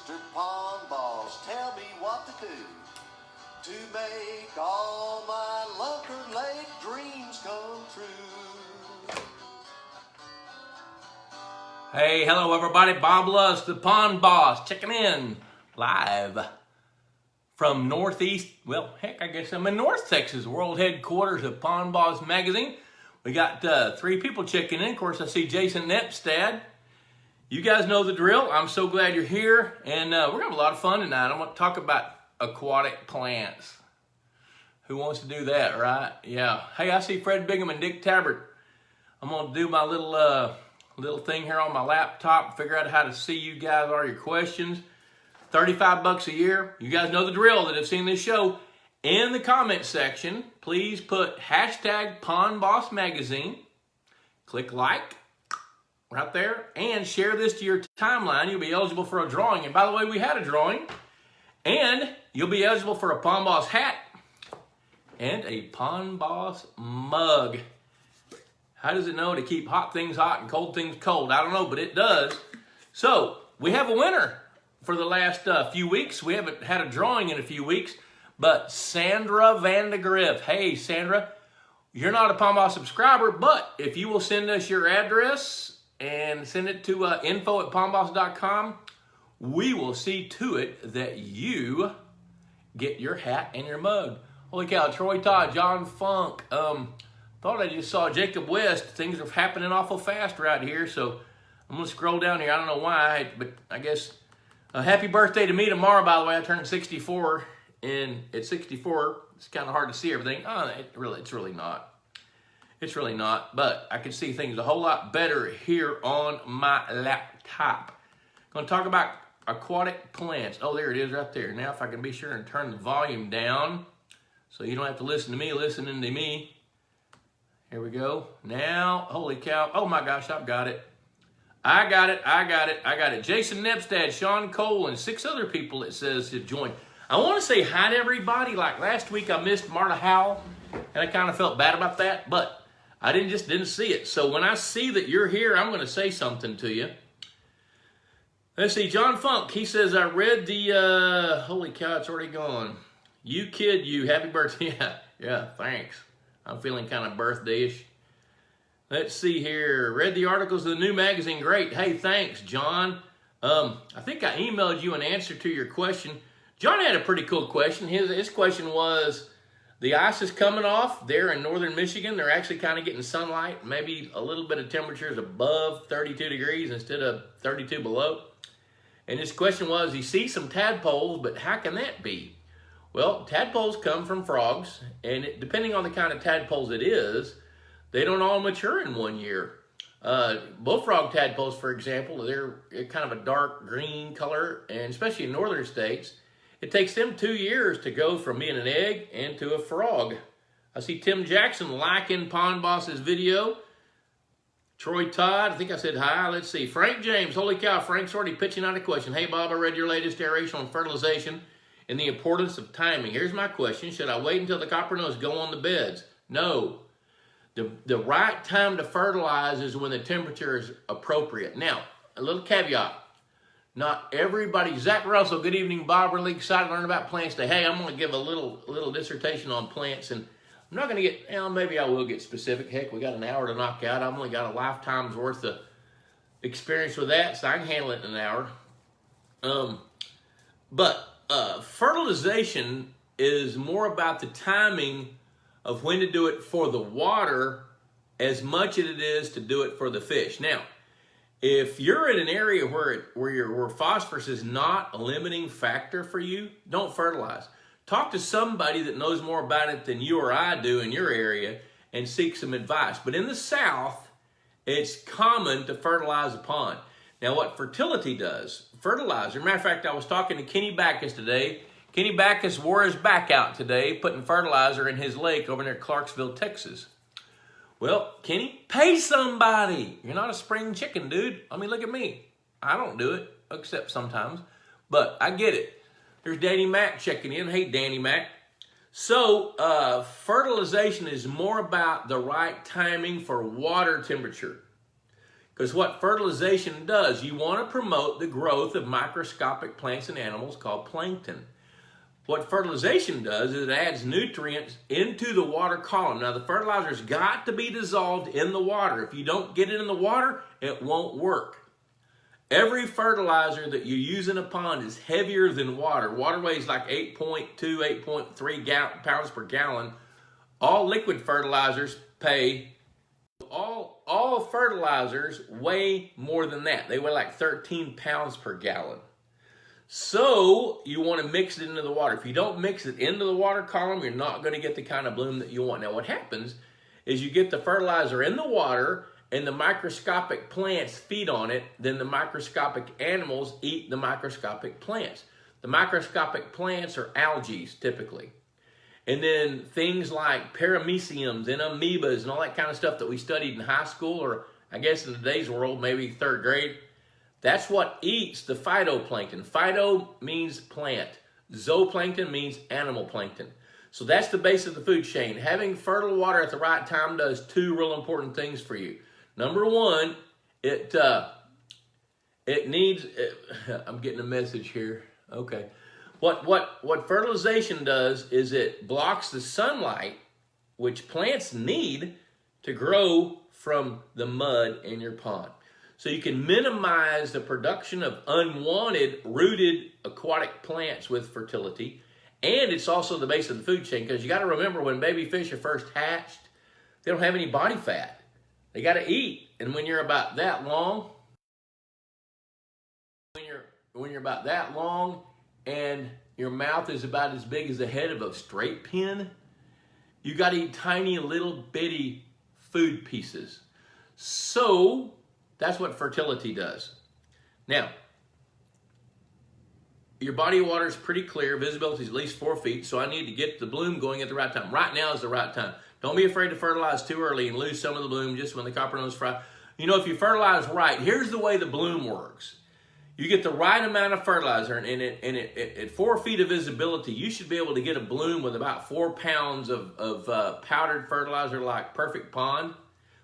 Master Pond Boss, tell me what to do to make all my Lunker Lake dreams come true. Hey, hello everybody. Bob Lusk, the Pond Boss, checking in live from Northeast, well, heck, I guess I'm in North Texas, world headquarters of Pond Boss Magazine. We got 3 people checking in. Of course, I see Jason Nepstad. You guys know the drill. I'm so glad you're here, and we're going to have a lot of fun tonight. I want to talk about aquatic plants. Who wants to do that, right? Yeah. Hey, I see Fred Bigham and Dick Tabbert. I'm going to do my little thing here on my laptop, figure out how to see you guys, all your questions. $35 a year. You guys know the drill that have seen this show. In the comment section, please put hashtag Pond Boss Magazine. Click like right there and share this to your timeline. You'll be eligible for a drawing. And by the way, we had a drawing. And you'll be eligible for a Pond Boss hat and a Pond Boss mug. How does it know to keep hot things hot and cold things cold? I don't know, but it does. So we have a winner for the last few weeks. We haven't had a drawing in a few weeks, but Sandra Van de Griff. Hey, Sandra, you're not a Pond Boss subscriber, but if you will send us your address and send it to info@pondboss.com, we will see to it that you get your hat and your mug. Holy cow, Troy Todd, John Funk, thought I just saw Jacob West. Things are happening awful fast right here, so I'm going to scroll down here. I don't know why, but I guess happy birthday to me tomorrow, by the way. I turned 64, and at 64, it's kind of hard to see everything. Oh, it's really not. It's really not, but I can see things a whole lot better here on my laptop. I'm going to talk about aquatic plants. Oh, there it is right there. Now, if I can be sure and turn the volume down so you don't have to listen to me listening to me. Here we go. Now, holy cow. Oh my gosh, I've got it. I got it. Jason Nepstad, Sean Cole, and 6 other people it says have joined. I want to say hi to everybody. Like last week I missed Marta Howell, and I kind of felt bad about that, but I didn't see it. So when I see that you're here, I'm going to say something to you. Let's see, John Funk, he says, I read the, holy cow, it's already gone. You kid, you, happy birthday. Yeah, thanks. I'm feeling kind of birthday-ish. Let's see here. Read the articles of the new magazine. Great. Hey, thanks, John. I think I emailed you an answer to your question. John had a pretty cool question. His question was, the ice is coming off there in northern Michigan. They're actually kind of getting sunlight, maybe a little bit of temperatures above 32 degrees instead of 32 below. And his question was, he sees some tadpoles, but how can that be? Well, tadpoles come from frogs, and depending on the kind of tadpoles it is, they don't all mature in 1 year. Bullfrog tadpoles, for example, they're kind of a dark green color, and especially in northern states, it takes them 2 years to go from being an egg into a frog. I see Tim Jackson liking Pond Boss's video. Troy Todd, I think I said hi. Let's see. Frank James, holy cow, Frank's already pitching out a question. Hey, Bob, I read your latest aeration on fertilization and the importance of timing. Here's my question. Should I wait until the coppernotes go on the beds? No. The right time to fertilize is when the temperature is appropriate. Now, a little caveat. Not everybody. Zach Russell, good evening, Bob. Really excited to learn about plants today. Hey, I'm going to give a little dissertation on plants, and I'm not going to get, maybe I will get specific. Heck, we got an hour to knock out. I've only got a lifetime's worth of experience with that, so I can handle it in an hour. But fertilization is more about the timing of when to do it for the water as much as it is to do it for the fish. Now, if you're in an area where phosphorus is not a limiting factor for you, don't fertilize. Talk to somebody that knows more about it than you or I do in your area and seek some advice. But in the South, it's common to fertilize a pond. Now, what fertility does, fertilizer, matter of fact, I was talking to Kenny Backus today. Kenny Backus wore his back out today, putting fertilizer in his lake over near Clarksville, Texas. Well, Kenny, pay somebody. You're not a spring chicken, dude. I mean, look at me. I don't do it, except sometimes. But I get it. There's Danny Mac checking in. Hey, Danny Mac. So, fertilization is more about the right timing for water temperature. Because what fertilization does, you want to promote the growth of microscopic plants and animals called plankton. What fertilization does is it adds nutrients into the water column. Now the fertilizer's got to be dissolved in the water. If you don't get it in the water, it won't work. Every fertilizer that you use in a pond is heavier than water. Water weighs like 8.2, 8.3 pounds per gallon. All liquid fertilizers all fertilizers weigh more than that. They weigh like 13 pounds per gallon. So you want to mix it into the water. If you don't mix it into the water column, you're not going to get the kind of bloom that you want. Now what happens is you get the fertilizer in the water and the microscopic plants feed on it, then the microscopic animals eat the microscopic plants. The microscopic plants are algae typically. And then things like parameciums and amoebas and all that kind of stuff that we studied in high school, or I guess in today's world, maybe third grade, that's what eats the phytoplankton. Phyto means plant. Zooplankton means animal plankton. So that's the base of the food chain. Having fertile water at the right time does two real important things for you. Number one, it needs, I'm getting a message here. Okay. What fertilization does is it blocks the sunlight, which plants need to grow from the mud in your pond. So you can minimize the production of unwanted rooted aquatic plants with fertility. And it's also the base of the food chain, because you got to remember, when baby fish are first hatched, they don't have any body fat. They got to eat. And when you're about that long, when you're about that long and your mouth is about as big as the head of a straight pin, you got to eat tiny little bitty food pieces. So that's what fertility does. Now, your body of water is pretty clear. Visibility is at least 4 feet, so I need to get the bloom going at the right time. Right now is the right time. Don't be afraid to fertilize too early and lose some of the bloom just when the copper nose fry. You know, if you fertilize right, here's the way the bloom works. You get the right amount of fertilizer, and at 4 feet of visibility, you should be able to get a bloom with about 4 pounds of powdered fertilizer like Perfect Pond,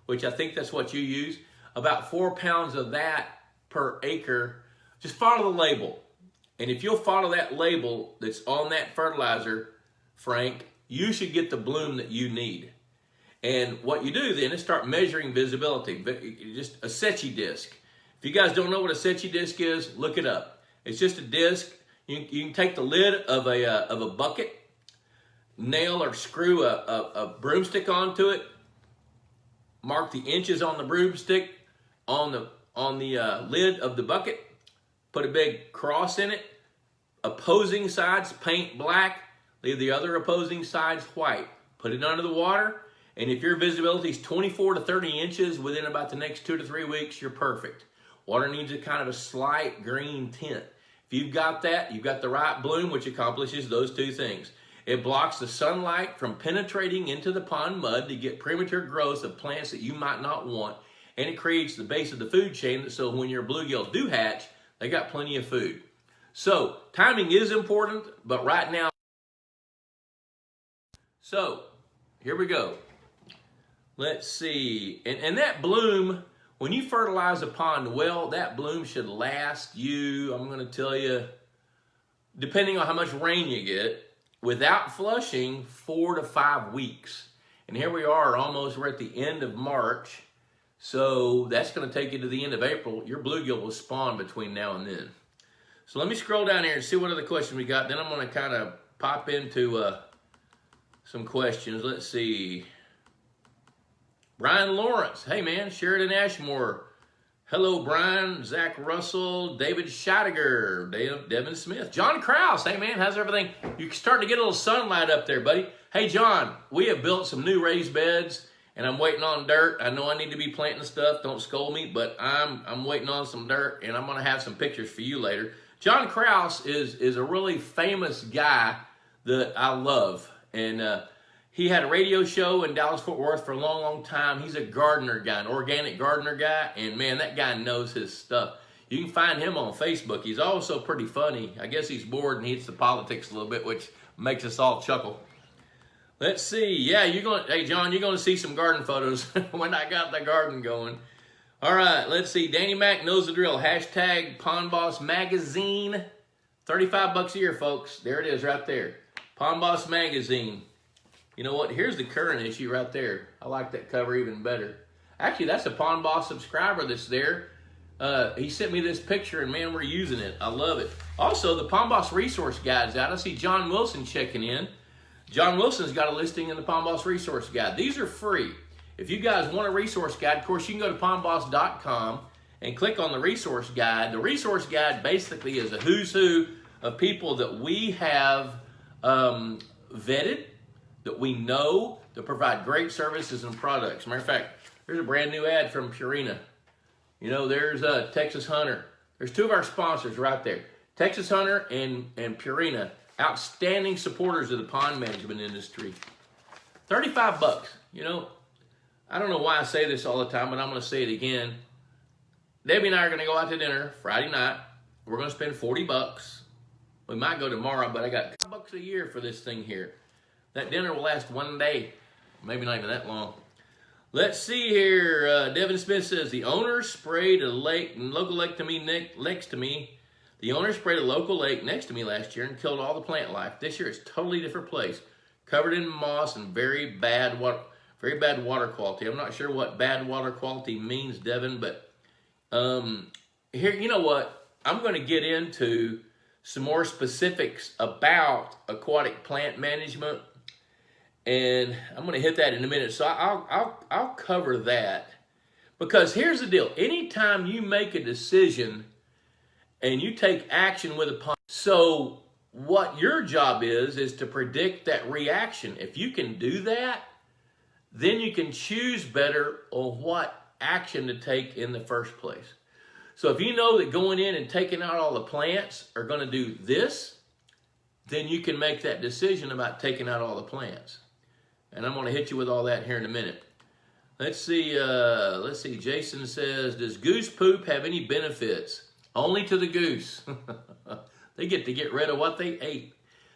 which I think that's what you use. About 4 pounds of that per acre. Just follow the label. And if you'll follow that label that's on that fertilizer, Frank, you should get the bloom that you need. And what you do then is start measuring visibility. Just a Secchi disc. If you guys don't know what a Secchi disc is, look it up. It's just a disc. You can take the lid of a bucket, nail or screw a broomstick onto it, mark the inches on the broomstick on the lid of the bucket, put a big cross in it, opposing sides paint black, leave the other opposing sides white. Put it under the water, and if your visibility is 24 to 30 inches within about the next 2 to 3 weeks, you're perfect. Water needs a kind of a slight green tint. If you've got that, you've got the right bloom, which accomplishes those two things. It blocks the sunlight from penetrating into the pond mud to get premature growth of plants that you might not want, and it creates the base of the food chain so when your bluegills do hatch, they got plenty of food. So timing is important, but right now, so here we go. Let's see, and that bloom, when you fertilize a pond well, that bloom should last you, I'm going to tell you, depending on how much rain you get, without flushing, 4 to 5 weeks. And here we are, we're at the end of March, so that's going to take you to the end of April. Your bluegill will spawn between now and then. So let me scroll down here and see what other questions we got. Then I'm going to kind of pop into some questions. Let's see. Brian Lawrence. Hey, man. Sheridan Ashmore. Hello, Brian. Zach Russell. David Scheidegger. Devin Smith. John Krause. Hey, man. How's everything? You're starting to get a little sunlight up there, buddy. Hey, John. We have built some new raised beds, and I'm waiting on dirt. I know I need to be planting stuff. Don't scold me, but I'm waiting on some dirt, and I'm going to have some pictures for you later. John Krause is a really famous guy that I love, and he had a radio show in Dallas-Fort Worth for a long, long time. He's a gardener guy, an organic gardener guy, and man, that guy knows his stuff. You can find him on Facebook. He's also pretty funny. I guess he's bored and he hits the politics a little bit, which makes us all chuckle. Let's see. Yeah, hey, John, you're going to see some garden photos when I got the garden going. All right, let's see. Danny Mac knows the drill. Hashtag Pond Boss Magazine. 35 bucks a year, folks. There it is right there. Pond Boss Magazine. You know what? Here's the current issue right there. I like that cover even better. Actually, that's a Pond Boss subscriber that's there. He sent me this picture, and man, we're using it. I love it. Also, the Pond Boss Resource Guide's out. I see John Wilson checking in. John Wilson's got a listing in the Pond Boss Resource Guide. These are free. If you guys want a resource guide, of course, you can go to pondboss.com and click on the resource guide. The resource guide basically is a who's who of people that we have vetted, that we know, that provide great services and products. Matter of fact, there's a brand new ad from Purina. You know, there's Texas Hunter. There's two of our sponsors right there. Texas Hunter and Purina, outstanding supporters of the pond management industry. 35 bucks, you know. I don't know why I say this all the time, but I'm going to say it again. Debbie and I are going to go out to dinner Friday night. We're going to spend 40 bucks. We might go tomorrow, but I got $5 a year for this thing here. That dinner will last one day. Maybe not even that long. Let's see here. Devin Smith says, the owner sprayed a local lake next to me. The owner sprayed a local lake next to me last year and killed all the plant life. This year it's a totally different place. Covered in moss and very bad water quality. I'm not sure what bad water quality means, Devin, but here, you know what? I'm going to get into some more specifics about aquatic plant management, and I'm going to hit that in a minute. So I'll cover that, because here's the deal. Anytime you make a decision and you take action with a pond, so what your job is to predict that reaction. If you can do that, then you can choose better on what action to take in the first place. So if you know that going in and taking out all the plants are going to do this, then you can make that decision about taking out all the plants. And I'm going to hit you with all that here in a minute. Let's see. Jason says, does goose poop have any benefits? Only to the goose. They get to get rid of what they ate.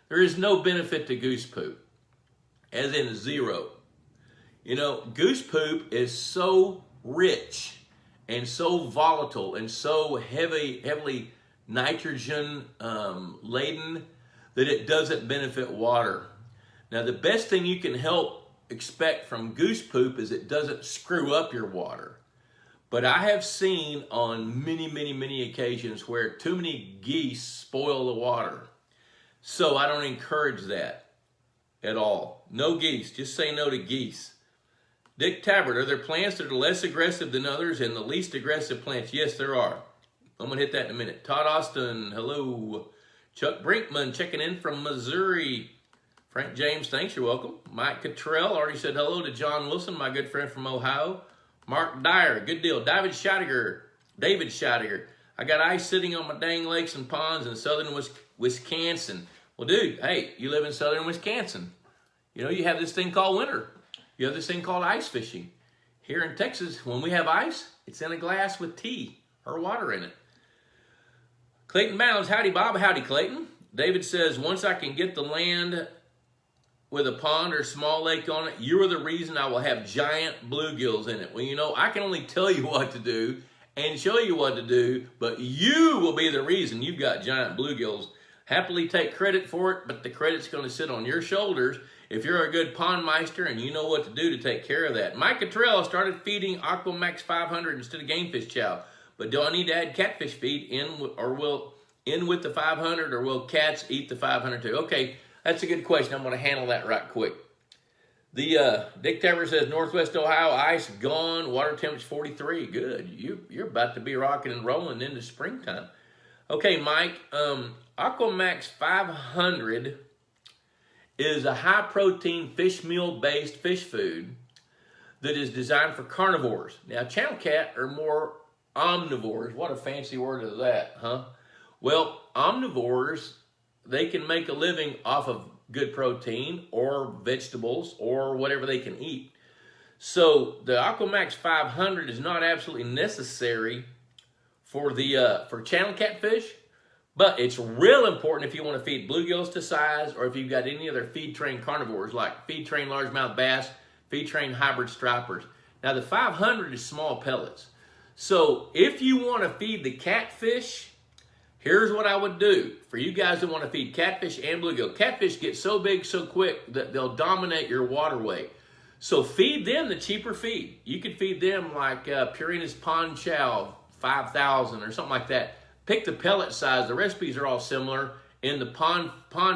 There is no benefit to goose poop, as in zero. You know, goose poop is so rich and so volatile and so heavily nitrogen laden that it doesn't benefit water. Now, the best thing you can expect from goose poop is it doesn't screw up your water. But I have seen on many occasions where too many geese spoil the water. So I don't encourage that at all. No geese. Just say no to geese. Dick Tabbert, are there plants that are less aggressive than others and the least aggressive plants? Yes, there are. I'm going to hit that in a minute. Todd Austin, hello. Chuck Brinkman checking in from Missouri. Frank James, thanks, you're welcome. Mike Cottrell already said hello to John Wilson, my good friend from Ohio. Mark Dyer, good deal. David Scheidegger. I got ice sitting on my dang lakes and ponds in southern Wisconsin. Well, dude, hey, you live in southern Wisconsin. You know, you have this thing called winter. You have this thing called ice fishing. Here in Texas, when we have ice, it's in a glass with tea or water in it. Clayton Bounds, howdy Bob, howdy Clayton. David says, once I can get the land with a pond or small lake on it, you are the reason I will have giant bluegills in it. Well, you know, I can only tell you what to do and show you what to do, but you will be the reason you've got giant bluegills. Happily take credit for it, but the credit's going to sit on your shoulders if you're a good pond meister and you know what to do to take care of that. Mike Cottrell started feeding Aquamax 500 instead of Gamefish Chow, but do I need to add catfish feed in with the 500, or will cats eat the 500 too? Okay, that's a good question. I'm going to handle that right quick. The Dick Tabbert says, Northwest Ohio, ice gone, water temp's 43. Good. You're about to be rocking and rolling into springtime. Okay, Mike, Aquamax 500 is a high-protein fish meal-based fish food that is designed for carnivores. Now, channel cat are more omnivores. What a fancy word is that, huh? Well, omnivores, they can make a living off of good protein or vegetables or whatever they can eat. So the Aquamax 500 is not absolutely necessary for channel catfish, but it's real important if you want to feed bluegills to size, or if you've got any other feed-trained carnivores like feed-trained largemouth bass, feed-trained hybrid stripers. Now the 500 is small pellets. So if you want to feed the catfish, here's what I would do for you guys that want to feed catfish and bluegill. Catfish get so big so quick that they'll dominate your waterway. So feed them the cheaper feed. You could feed them like Purina's Pond Chow 5,000 or something like that. Pick the pellet size. The recipes are all similar in the pond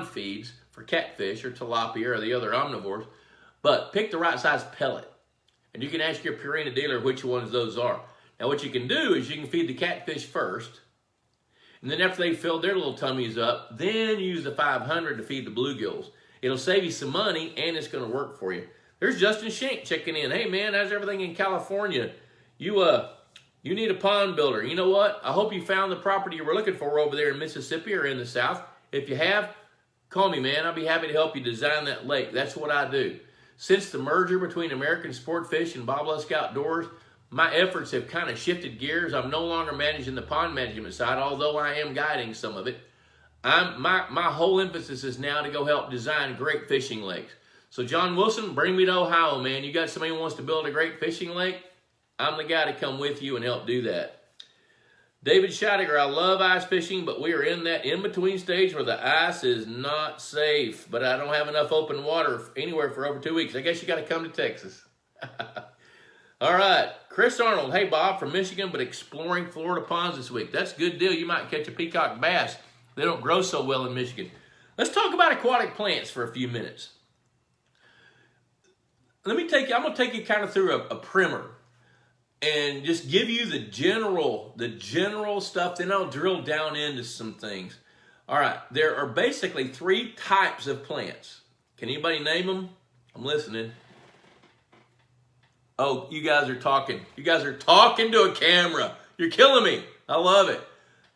feeds for catfish or tilapia or the other omnivores. But pick the right size pellet. And you can ask your Purina dealer which ones those are. Now what you can do is you can feed the catfish first. And then after they fill their little tummies up, then use the 500 to feed the bluegills. It'll save you some money and it's going to work for you. There's Justin Shank checking in. Hey man, how's everything in California? You need a pond builder. You know what? I hope you found the property you were looking for over there in Mississippi or in the South. If you have, call me, man. I'll be happy to help you design that lake. That's what I do. Since the merger between American Sport Fish and Bob Lusk Outdoors, my efforts have kind of shifted gears. I'm no longer managing the pond management side, although I am guiding some of it. My whole emphasis is now to go help design great fishing lakes. So John Wilson, bring me to Ohio, man. You got somebody who wants to build a great fishing lake? I'm the guy to come with you and help do that. David Scheidegger, I love ice fishing, but we are in that in-between stage where the ice is not safe. But I don't have enough open water anywhere for over 2 weeks. I guess you got to come to Texas. All right. Chris Arnold, hey Bob, from Michigan, but exploring Florida ponds this week. That's a good deal. You might catch a peacock bass. They don't grow so well in Michigan. Let's talk about aquatic plants for a few minutes. I'm going to take you kind of through a primer and just give you the general stuff. Then I'll drill down into some things. All right. There are basically 3 types of plants. Can anybody name them? I'm listening. Oh, you guys are talking. You guys are talking to a camera. You're killing me. I love it.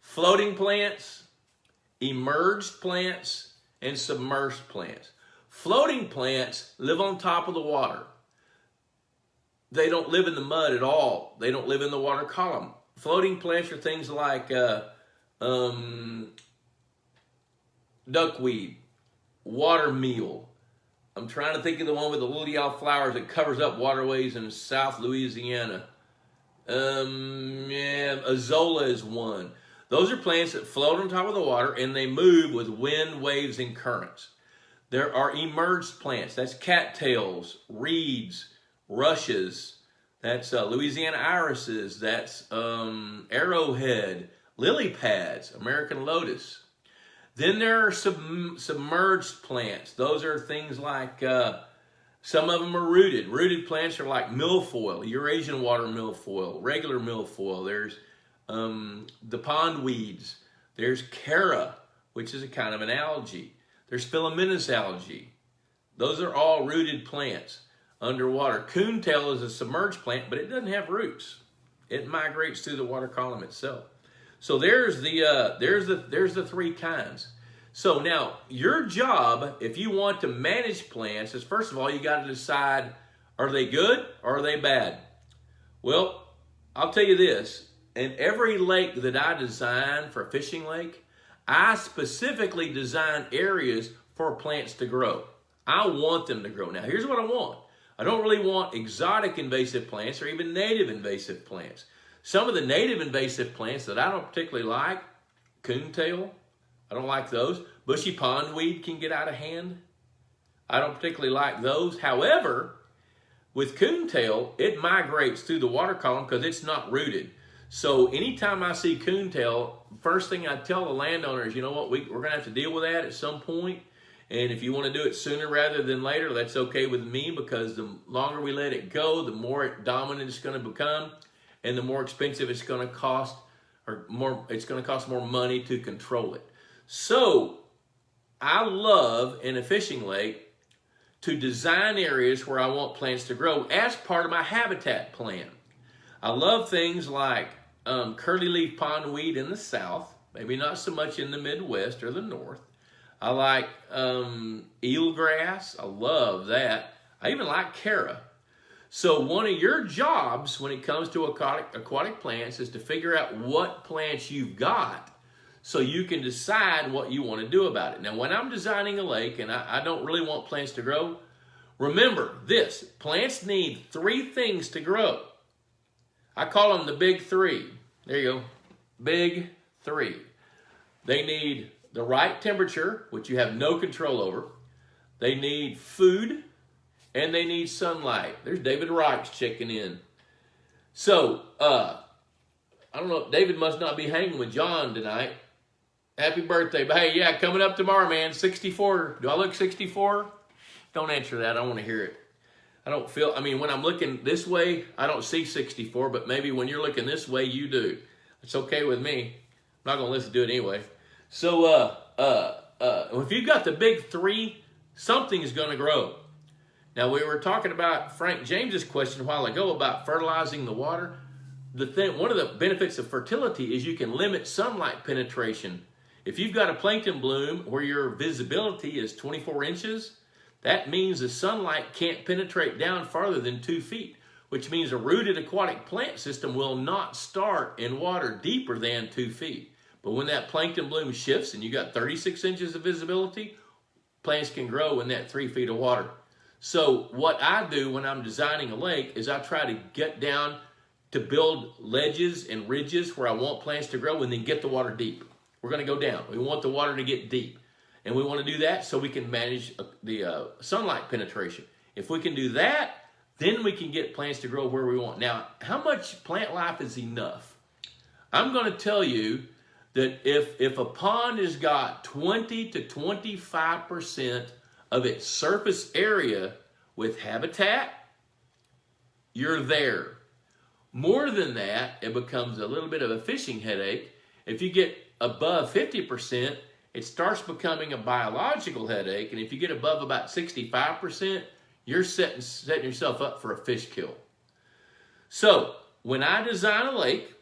Floating plants, emerged plants, and submerged plants. Floating plants live on top of the water. They don't live in the mud at all. They don't live in the water column. Floating plants are things like duckweed, watermeal. I'm trying to think of the one with the little yellow flowers that covers up waterways in South Louisiana. Azolla is one. Those are plants that float on top of the water and they move with wind, waves, and currents. There are emerged plants. That's cattails, reeds, rushes. That's Louisiana irises. That's arrowhead, lily pads, American lotus. Then there are submerged plants. Those are things like, some of them are rooted. Rooted plants are like milfoil, Eurasian water milfoil, regular milfoil. There's the pond weeds. There's Cara, which is a kind of an algae. There's filamentous algae. Those are all rooted plants underwater. Coontail is a submerged plant, but it doesn't have roots. It migrates through the water column itself. So there's the 3 kinds. So now your job, if you want to manage plants, is first of all you got to decide, are they good or are they bad? Well, I'll tell you this. In every lake that I design for a fishing lake, I specifically design areas for plants to grow. I want them to grow. Now, here's what I want. I don't really want exotic invasive plants or even native invasive plants. Some of the native invasive plants that I don't particularly like, coontail, I don't like those. Bushy pondweed can get out of hand. I don't particularly like those. However, with coontail, it migrates through the water column because it's not rooted. So anytime I see coontail, first thing I tell the landowner is, you know what, we're going to have to deal with that at some point. And if you want to do it sooner rather than later, that's okay with me, because the longer we let it go, the more dominant it's going to become, and the more expensive it's going to cost, it's going to cost more money to control it. So I love in a fishing lake to design areas where I want plants to grow as part of my habitat plan. I love things like curly leaf pondweed in the South, maybe not so much in the Midwest or the North. I like eelgrass. I love that. I even like Cara. So one of your jobs when it comes to aquatic plants is to figure out what plants you've got so you can decide what you want to do about it. Now, when I'm designing a lake and I don't really want plants to grow, remember this, plants need 3 things to grow. I call them the big three. There you go. Big three. They need the right temperature, which you have no control over. They need food, and they need sunlight. There's David Reich's checking in. So, I don't know, David must not be hanging with John tonight. Happy birthday. But hey, yeah, coming up tomorrow, man, 64. Do I look 64? Don't answer that. I don't want to hear it. I don't feel, I mean, when I'm looking this way, I don't see 64, but maybe when you're looking this way, you do. It's okay with me. I'm not going to listen to it anyway. So, if you've got the big three, something is going to grow. Now, we were talking about Frank James's question a while ago about fertilizing the water. One of the benefits of fertility is you can limit sunlight penetration. If you've got a plankton bloom where your visibility is 24 inches, that means the sunlight can't penetrate down farther than 2 feet, which means a rooted aquatic plant system will not start in water deeper than 2 feet. But when that plankton bloom shifts and you got 36 inches of visibility, plants can grow in that 3 feet of water. So what I do when I'm designing a lake is I try to get down to build ledges and ridges where I want plants to grow and then get the water deep. We're going to go down. We want the water to get deep. And we want to do that so we can manage the sunlight penetration. If we can do that, then we can get plants to grow where we want. Now, how much plant life is enough? I'm going to tell you that if a pond has got 20 to 25% of its surface area with habitat, you're there. More than that, it becomes a little bit of a fishing headache. If you get above 50%, it starts becoming a biological headache. And if you get above about 65%, you're setting yourself up for a fish kill. So when I design a lake,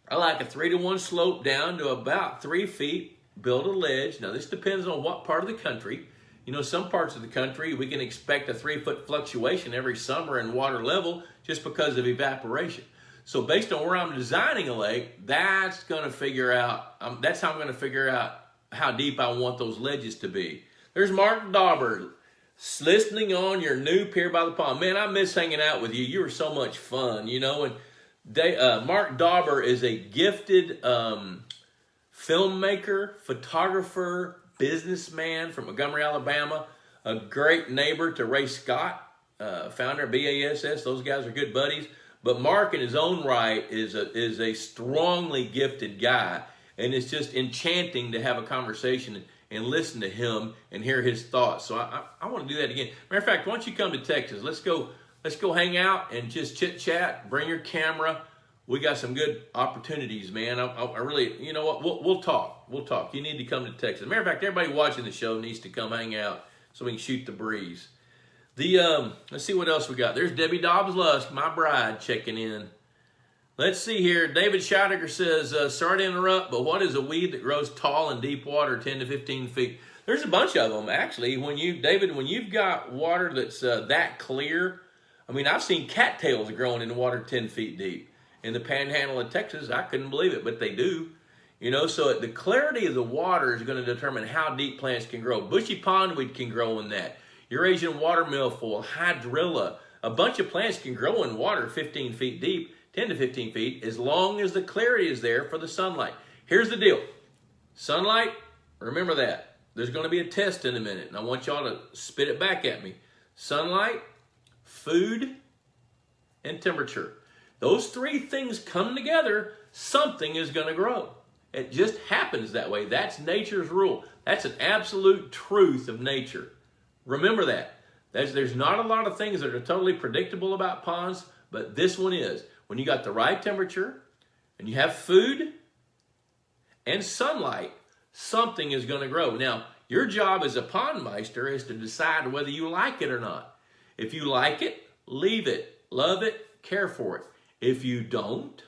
I like a 3-to-1 slope down to about 3 feet, build a ledge. Now this depends on what part of the country. You know, some parts of the country, we can expect a 3-foot fluctuation every summer in water level just because of evaporation. So based on where I'm designing a lake, that's how I'm going to figure out how deep I want those ledges to be. There's Mark Dauber listening on your new Pier by the Pond. Man, I miss hanging out with you. You were so much fun, you know. And Mark Dauber is a gifted filmmaker, photographer, businessman from Montgomery, Alabama, a great neighbor to Ray Scott, founder of BASS. Those guys are good buddies. But Mark in his own right is a strongly gifted guy, and it's just enchanting to have a conversation and listen to him and hear his thoughts. So I want to do that again. Matter of fact, why don't you come to Texas? Let's go hang out and just chit chat. Bring your camera. We got some good opportunities, man. I really, you know what? We'll talk. We'll talk. You need to come to Texas. Matter of fact, everybody watching the show needs to come hang out so we can shoot the breeze. Let's see what else we got. There's Debbie Dobbs Lusk, my bride, checking in. Let's see here. David Scheidegger says, sorry to interrupt, but what is a weed that grows tall in deep water, 10 to 15 feet? There's a bunch of them, actually. When you've got water that's that clear, I mean, I've seen cattails growing in water 10 feet deep. In the panhandle of Texas, I couldn't believe it, but they do. You know, so the clarity of the water is going to determine how deep plants can grow. Bushy pondweed can grow in that. Eurasian water milfoil, hydrilla, a bunch of plants can grow in water 15 feet deep, 10 to 15 feet, as long as the clarity is there for the sunlight. Here's the deal. Sunlight, remember that. There's going to be a test in a minute, and I want y'all to spit it back at me. Sunlight, food, and temperature. Those three things come together, something is going to grow. It just happens that way. That's nature's rule. That's an absolute truth of nature. Remember that. There's not a lot of things that are totally predictable about ponds, but this one is. When you got the right temperature and you have food and sunlight, something is going to grow. Now, your job as a pond meister is to decide whether you like it or not. If you like it, leave it, love it, care for it. If you don't,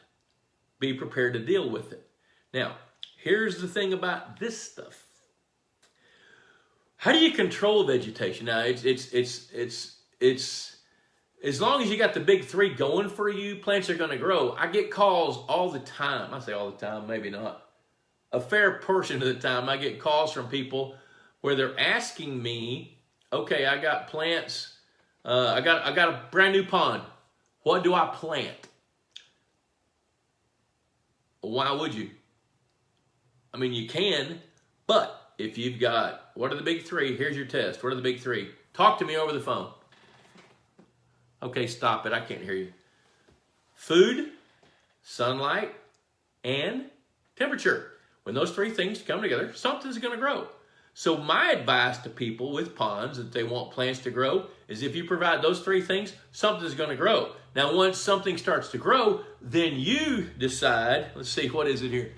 be prepared to deal with it. Now, here's the thing about this stuff. How do you control vegetation? Now, it's as long as you got the big three going for you, plants are going to grow. I get calls all the time. I say all the time, maybe not. A fair portion of the time, I get calls from people where they're asking me, okay, I got plants. I got a brand new pond. What do I plant? Why would you? I mean, you can, but if you've got, what are the big three? Here's your test. What are the big three? Talk to me over the phone. Okay, stop it. I can't hear you. Food, sunlight, and temperature. When those three things come together, something's going to grow. So my advice to people with ponds that they want plants to grow is if you provide those three things, something's going to grow. Now, once something starts to grow, then you decide, let's see, what is it here?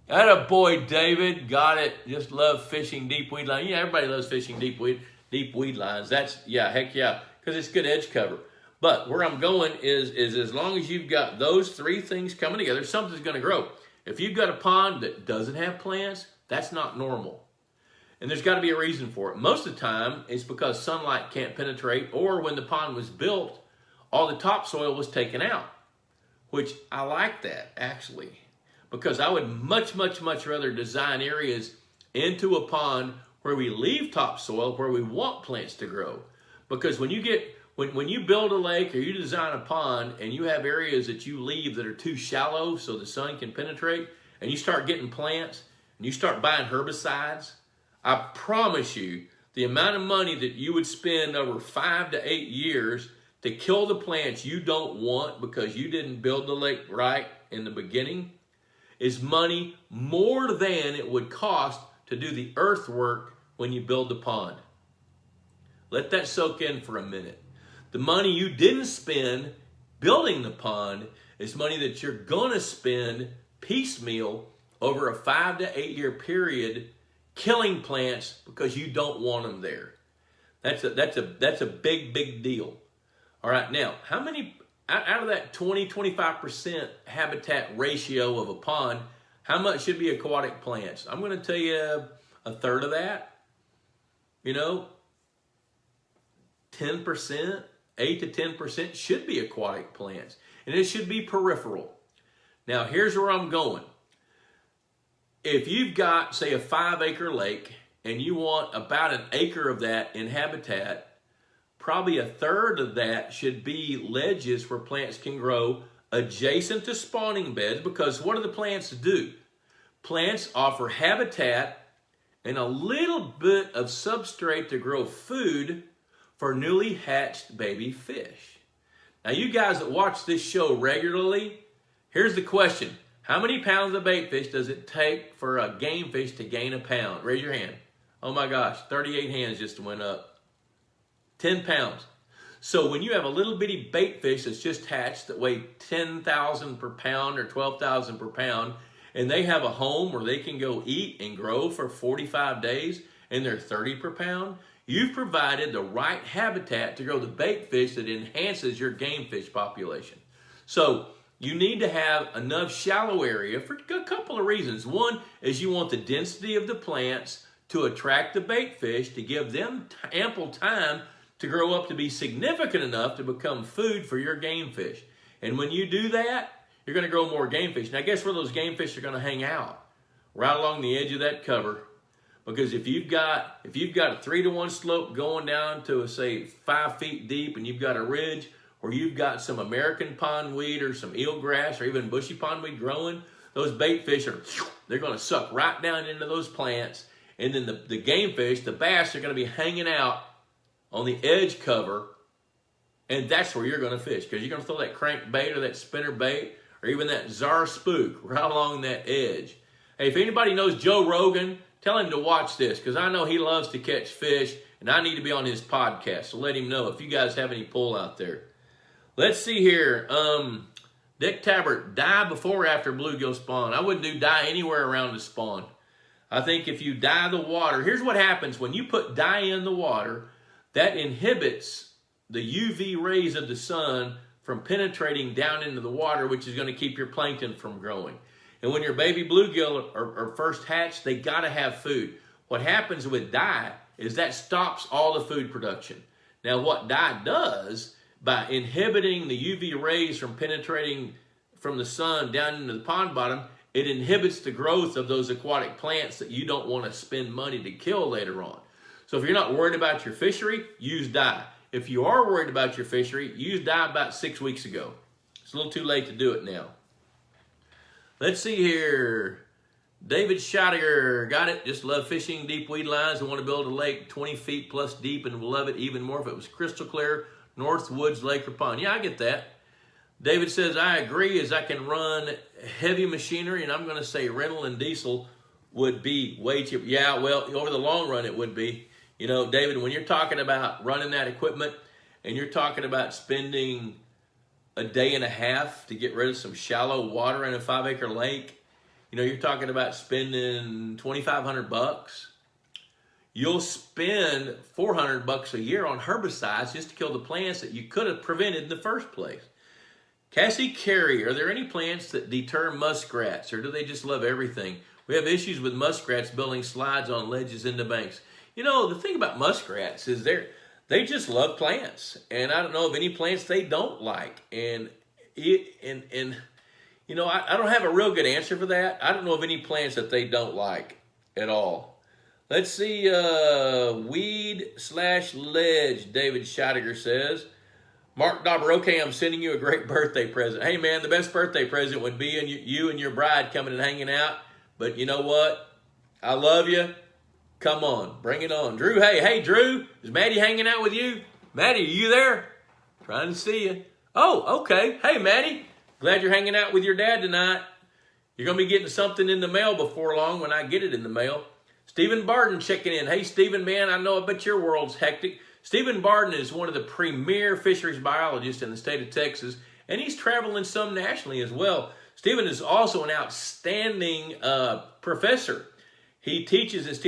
Attaboy, David, got it. Just love fishing deep weed lines. Yeah, everybody loves fishing deep weed lines. That's, yeah, heck yeah, because it's good edge cover. But where I'm going is as long as you've got those three things coming together, something's going to grow. If you've got a pond that doesn't have plants, that's not normal. And there's got to be a reason for it. Most of the time, it's because sunlight can't penetrate, or when the pond was built, all the topsoil was taken out, which I like that, actually, because I would much, much, much rather design areas into a pond where we leave topsoil, where we want plants to grow. Because when you get, when you build a lake or you design a pond and you have areas that you leave that are too shallow so the sun can penetrate, and you start getting plants and you start buying herbicides, I promise you the amount of money that you would spend over 5 to 8 years to kill the plants you don't want because you didn't build the lake right in the beginning is money more than it would cost to do the earthwork when you build the pond. Let that soak in for a minute. The money you didn't spend building the pond is money that you're going to spend piecemeal over a 5 to 8 year period killing plants because you don't want them there. That's a big, big deal. All right, now, how many, out of that 20-25% habitat ratio of a pond, how much should be aquatic plants? I'm going to tell you a third of that. You know, 10%, 8 to 10% should be aquatic plants. And it should be peripheral. Now, here's where I'm going. If you've got, say, a 5-acre lake and you want about an acre of that in habitat, probably a third of that should be ledges where plants can grow adjacent to spawning beds, because what do the plants do? Plants offer habitat and a little bit of substrate to grow food for newly hatched baby fish. Now, you guys that watch this show regularly, here's the question. How many pounds of bait fish does it take for a game fish to gain a pound? Raise your hand. Oh my gosh, 38 hands just went up. 10 pounds. So when you have a little bitty bait fish that's just hatched that weigh 10,000 per pound or 12,000 per pound, and they have a home where they can go eat and grow for 45 days, and they're 30 per pound, you've provided the right habitat to grow the bait fish that enhances your game fish population. So you need to have enough shallow area for a couple of reasons. One is you want the density of the plants to attract the bait fish, to give them ample time to grow up to be significant enough to become food for your game fish. And when you do that, you're going to grow more game fish. Now, guess where those game fish are going to hang out? Right along the edge of that cover. Because if you've got a 3-to-1 slope going down to, say, 5 feet deep, and you've got a ridge where you've got some American pondweed or some eelgrass or even bushy pondweed growing, those bait fish they're going to suck right down into those plants. And then the game fish, the bass, are going to be hanging out on the edge cover, and that's where you're going to fish, because you're going to throw that crank bait or that spinner bait or even that Czar spook right along that edge. Hey, if anybody knows Joe Rogan, tell him to watch this, because I know he loves to catch fish, and I need to be on his podcast, so let him know if you guys have any pull out there. Let's see here. Dick Tabbert, dye before or after bluegill spawn? I wouldn't do dye anywhere around the spawn. I think if you dye the water, here's what happens when you put dye in the water. That inhibits the UV rays of the sun from penetrating down into the water, which is going to keep your plankton from growing. And when your baby bluegill are first hatched, they got to have food. What happens with dye is that stops all the food production. Now, what dye does, by inhibiting the UV rays from penetrating from the sun down into the pond bottom, it inhibits the growth of those aquatic plants that you don't want to spend money to kill later on. So if you're not worried about your fishery, use dye. If you are worried about your fishery, use dye about 6 weeks ago. It's a little too late to do it now. Let's see here. David Scheidegger, got it. Just love fishing deep weed lines and want to build a lake 20 feet plus deep and will love it even more if it was crystal clear, North Woods Lake or pond. Yeah, I get that. David says, I agree as I can run heavy machinery, and I'm going to say rental and diesel would be way cheaper. Yeah, well, over the long run it would be. You know, David, when you're talking about running that equipment and you're talking about spending a day and a half to get rid of some shallow water in a 5-acre lake, you know, you're talking about spending $2,500. You'll spend $400 a year on herbicides just to kill the plants that you could have prevented in the first place. Cassie Carey, are there any plants that deter muskrats, or do they just love everything? We have issues with muskrats building slides on ledges into banks. You know, the thing about muskrats is they just love plants, and I don't know of any plants they don't like. And you know, I don't have a real good answer for that. I don't know of any plants that they don't like at all. Let's see, weed/ledge, David Scheidegger says. Mark Dobroke, I'm sending you a great birthday present. Hey, man, the best birthday present would be you and your bride coming and hanging out. But you know what? I love you. Come on, bring it on. Drew, hey, Drew, is Maddie hanging out with you? Maddie, are you there? Trying to see you. Oh, okay. Hey, Maddie. Glad you're hanging out with your dad tonight. You're going to be getting something in the mail before long when I get it in the mail. Stephen Barden checking in. Hey, Stephen, man, I know I bet your world's hectic. Stephen Barden is one of the premier fisheries biologists in the state of Texas, and he's traveling some nationally as well. Stephen is also an outstanding professor. He teaches at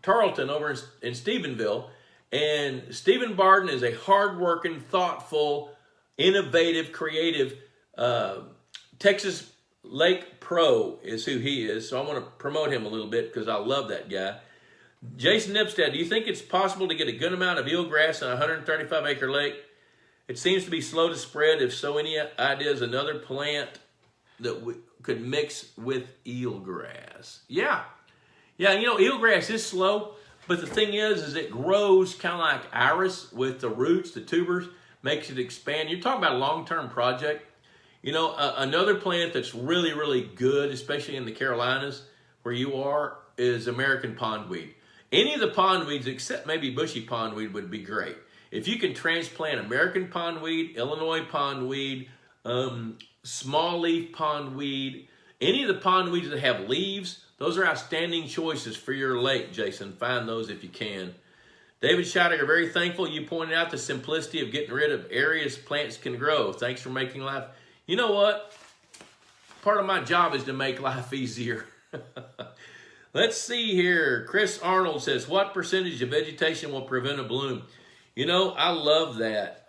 Tarleton over in Stephenville, and Stephen Barden is a hardworking, thoughtful, innovative, creative Texas Lake Pro is who he is. So I want to promote him a little bit because I love that guy. Jason Nipstad, do you think it's possible to get a good amount of eelgrass in a 135-acre lake? It seems to be slow to spread. If so, any ideas? Another plant that we could mix with eelgrass? Yeah, you know, eelgrass is slow, but the thing is it grows kind of like iris with the roots, the tubers, makes it expand. You're talking about a long-term project. You know, another plant that's really, really good, especially in the Carolinas where you are, is American pondweed. Any of the pondweeds except maybe bushy pondweed would be great. If you can transplant American pondweed, Illinois pondweed, small leaf pondweed, any of the pondweeds that have leaves, those are outstanding choices for your lake, Jason. Find those if you can. David Scheidegger, very thankful you pointed out the simplicity of getting rid of areas plants can grow. Thanks for making life. You know what? Part of my job is to make life easier. Let's see here. Chris Arnold says, what percentage of vegetation will prevent a bloom? You know, I love that.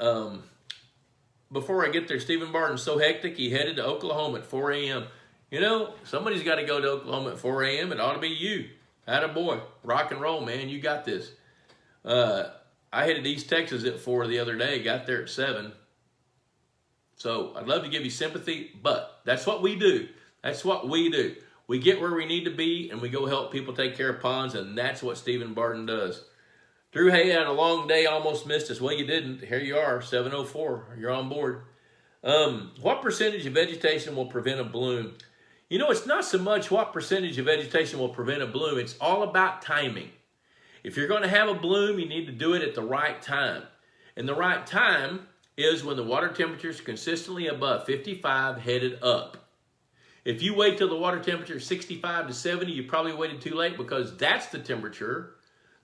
Before I get there, Stephen Barton's so hectic, he headed to Oklahoma at 4 a.m. You know, somebody's got to go to Oklahoma at 4 a.m. It ought to be you. Attaboy. Rock and roll, man. You got this. I headed East Texas at 4 the other day, got there at 7. So I'd love to give you sympathy, but that's what we do. That's what we do. We get where we need to be, and we go help people take care of ponds, and that's what Stephen Barton does. Drew, hey, had a long day, almost missed us. Well, you didn't. Here you are, 7:04. You're on board. What percentage of vegetation will prevent a bloom? You know, it's not so much what percentage of vegetation will prevent a bloom. It's all about timing. If you're going to have a bloom, you need to do it at the right time. And the right time is when the water temperature is consistently above 55, headed up. If you wait till the water temperature is 65 to 70, you probably waited too late, because that's the temperature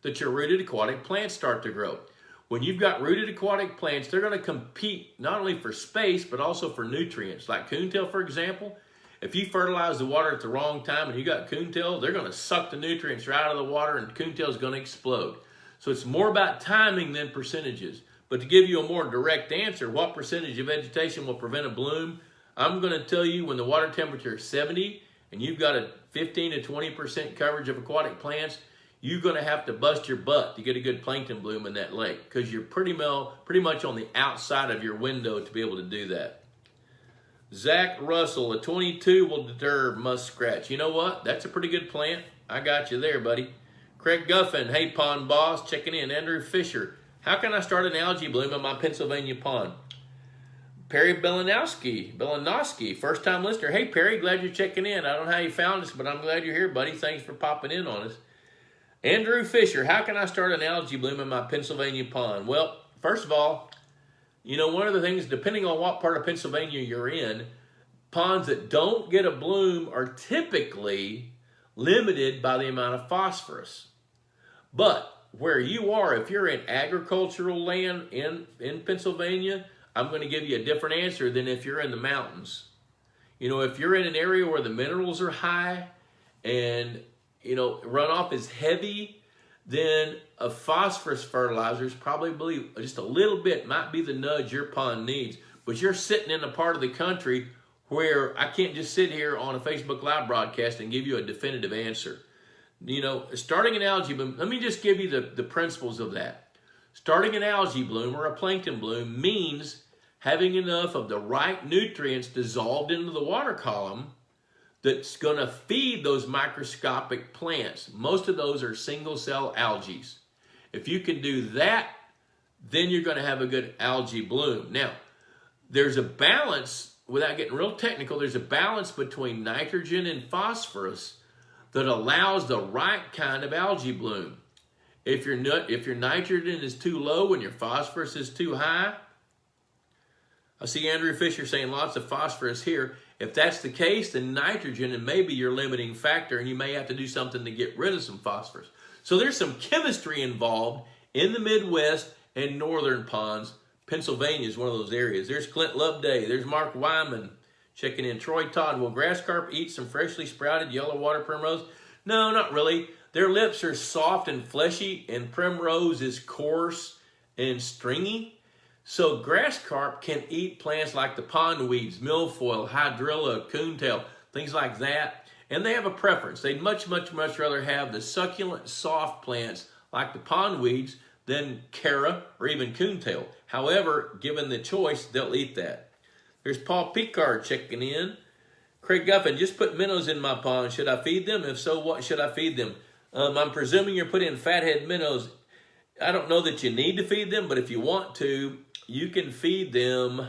that your rooted aquatic plants start to grow. When you've got rooted aquatic plants, they're going to compete not only for space, but also for nutrients. Like coontail, for example, if you fertilize the water at the wrong time and you got coontail, they're going to suck the nutrients right out of the water, and coontail is going to explode. So it's more about timing than percentages. But to give you a more direct answer, what percentage of vegetation will prevent a bloom? I'm going to tell you, when the water temperature is 70 and you've got a 15 to 20% coverage of aquatic plants, you're going to have to bust your butt to get a good plankton bloom in that lake, because you're pretty much on the outside of your window to be able to do that. Zach Russell, a 22 will deter muskrats. You know what? That's a pretty good plant. I got you there, buddy. Craig Guffin, hey, pond boss, checking in. Andrew Fisher, how can I start an algae bloom in my Pennsylvania pond? Perry Belanowski, first time listener. Hey Perry, glad you're checking in. I don't know how you found us, but I'm glad you're here, buddy. Thanks for popping in on us. Andrew Fisher, how can I start an algae bloom in my Pennsylvania pond? Well, first of all, you know, one of the things, depending on what part of Pennsylvania you're in, ponds that don't get a bloom are typically limited by the amount of phosphorus. But where you are, if you're in agricultural land in Pennsylvania, I'm going to give you a different answer than if you're in the mountains. You know, if you're in an area where the minerals are high and, you know, runoff is heavy, then a phosphorus fertilizer is probably just a little bit, might be the nudge your pond needs. But you're sitting in a part of the country where I can't just sit here on a Facebook Live broadcast and give you a definitive answer. You know, starting an algae bloom, let me just give you the principles of that. Starting an algae bloom or a plankton bloom means having enough of the right nutrients dissolved into the water column that's going to feed those microscopic plants. Most of those are single cell algae. If you can do that, then you're going to have a good algae bloom. Now, there's a balance, without getting real technical, there's a balance between nitrogen and phosphorus that allows the right kind of algae bloom. If your nitrogen is too low and your phosphorus is too high, I see Andrew Fisher saying lots of phosphorus here. If that's the case, then nitrogen and maybe your limiting factor, and you may have to do something to get rid of some phosphorus. So there's some chemistry involved in the Midwest and northern ponds. Pennsylvania is one of those areas. There's Clint Loveday. There's Mark Wyman checking in. Troy Todd, will grass carp eat some freshly sprouted yellow water primrose? No, not really. Their lips are soft and fleshy, and primrose is coarse and stringy. So grass carp can eat plants like the pondweeds, milfoil, hydrilla, coontail, things like that. And they have a preference. They'd much rather have the succulent, soft plants like the pondweeds than cara or even coontail. However, given the choice, they'll eat that. There's Paul Picard checking in. Craig Guffin, just put minnows in my pond. Should I feed them? If so, what should I feed them? I'm presuming you're putting fathead minnows. I don't know that you need to feed them, but if you want to, you can feed them.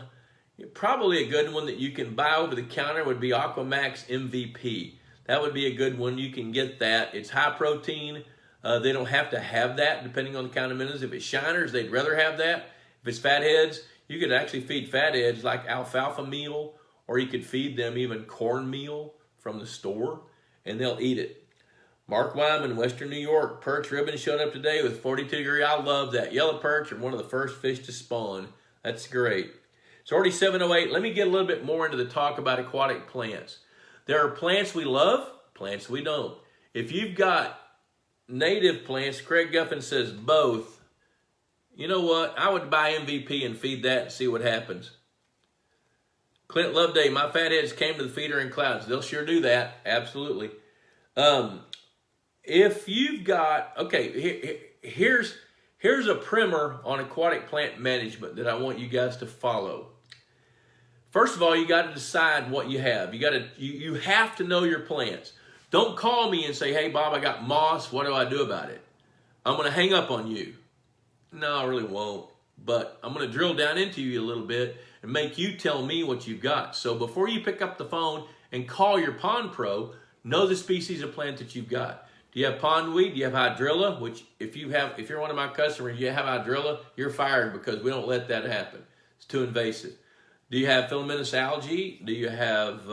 Probably a good one that you can buy over the counter would be Aquamax MVP. That would be a good one. You can get that. It's high protein. They don't have to have that depending on the kind of minnows. If it's shiners, they'd rather have that. If it's fatheads, you could actually feed fatheads like alfalfa meal, or you could feed them even cornmeal from the store, and they'll eat it. Mark Wyman, Western New York. Perch ribbon showed up today with 42 degree. I love that. Yellow perch are one of the first fish to spawn. That's great. It's already 7:08. Let me get a little bit more into the talk about aquatic plants. There are plants we love, plants we don't. If you've got native plants, Craig Guffin says both. You know what? I would buy MVP and feed that and see what happens. Clint Loveday, my fatheads came to the feeder in clouds. They'll sure do that. Absolutely. If you've got, okay, here's a primer on aquatic plant management that I want you guys to follow. First of all, you got to decide what you have. You have to know your plants. Don't call me and say, hey, Bob, I got moss. What do I do about it? I'm going to hang up on you. No, I really won't. But I'm going to drill down into you a little bit and make you tell me what you've got. So before you pick up the phone and call your pond pro, know the species of plant that you've got. Do you have pondweed? Do you have hydrilla? Which if you're one of my customers, you have hydrilla, you're fired because we don't let that happen. It's too invasive. Do you have filamentous algae? Do you have